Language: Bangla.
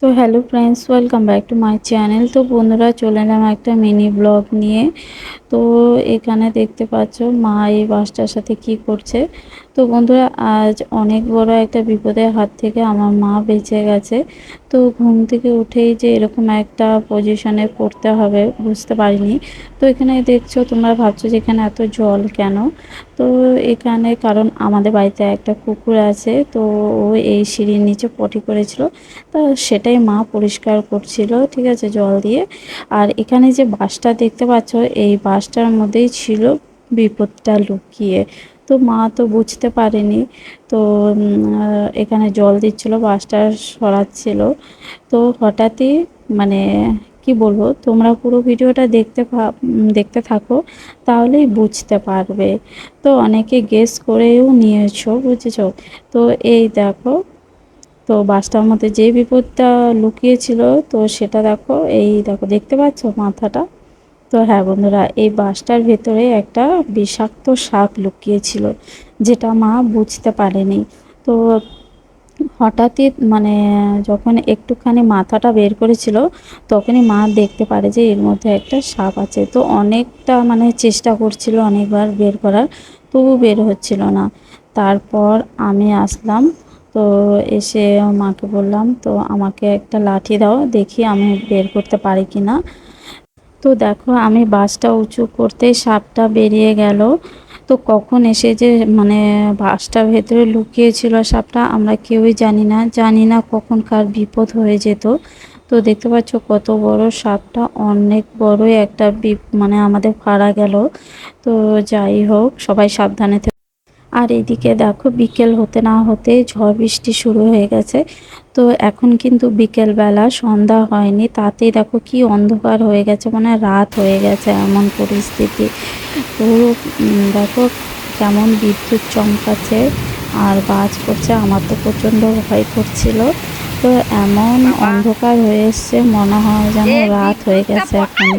তো hello friends, welcome back to my channel. তো বন্ধুরা, চলে এলাম একটা মিনি ব্লগ নিয়ে। তো এখানে দেখতে পাচ্ছ মা এই বাসটার সাথে কি করছে। তো বন্ধুরা, আজ অনেক বড় একটা বিপদের হাত থেকে আমার মা বেঁচে গেছে। তো ঘুম থেকে উঠেই যে এরকম একটা পজিশনে পড়তে হবে বুঝতে পারিনি। তো এখানে দেখছো, তোমরা ভাবছো যে এখানে এত জল কেন। তো এখানে কারণ আমাদের বাড়িতে একটা কুকুর আছে, তো ও এই সিঁড়ির নিচে পটি করেছিল। তো সেটাই মা পরিষ্কার করছিল, ঠিক আছে, জল দিয়ে। আর এখানে যে বাসটা দেখতে পাচ্ছ, এই বাসটার মধ্যেই ছিল বিপদটা লুকিয়ে। তো মা তো বুঝতে পারেনি। তো এখানে জল দিচ্ছিল, বাসটা সরাচ্ছিল। তো হঠাৎই মানে কি বলবো, তোমরা পুরো ভিডিওটা দেখতে থাকো, তাহলেই বুঝতে পারবে। তো অনেকে গেস করেও নিয়েছো, বুঝেছো। তো এই দেখো, তো বাসটার মধ্যে যে বিপদটা লুকিয়েছিল, তো সেটা দেখো, এই দেখো, দেখতে পাচ্ছ মাথাটা। তো হ্যাঁ বন্ধুরা, এই বাসটার ভেতরে একটা বিষাক্ত সাপ লুকিয়েছিল, যেটা মা বুঝতে পারেনি। তো হঠাৎই যখন একটুখানি মাথাটা বের করেছিল, তখনই মা দেখতে পারে যে এর মধ্যে একটা সাপ আছে। তো অনেকটা চেষ্টা করছিল অনেকবার বের করার, তবু বের হচ্ছিল না। তারপর আমি আসলাম। তো এসে মাকে বললাম, তো আমাকে একটা লাঠি দাও, দেখি আমি বের করতে পারি কি না। তো দেখো, আমি বাসটা উঁচু করতেই সাপটা বেরিয়ে গেল। তো কখন এসে যে বাসটার ভেতরে লুকিয়েছিল সাপটা, আমরা কেউই জানি না কখন কার বিপদ হয়ে যেত। তো দেখতে পাচ্ছ কত বড় সাপটা, অনেক বড়ই একটা আমাদের ফাড়া গেল। তো যাই হোক, সবাই সাবধানে। আর এদিকে দেখো, বিকেল হতে না হতে ঝড় বৃষ্টি শুরু হয়ে গেছে। তো এখন কিন্তু বিকেল বেলা, সন্ধ্যা হয়নি, তাতেই দেখো কি অন্ধকার হয়ে গেছে, রাত হয়ে গেছে এমন পরিস্থিতি। তো দেখো কেমন বিদ্যুৎ চমকাচ্ছে আর বাজ পড়ছে, আমার তো প্রচণ্ড ভয় করছিল। তো এমন অন্ধকার হয়ে এসছে, মনে হয় যেন রাত হয়ে গেছে এখন।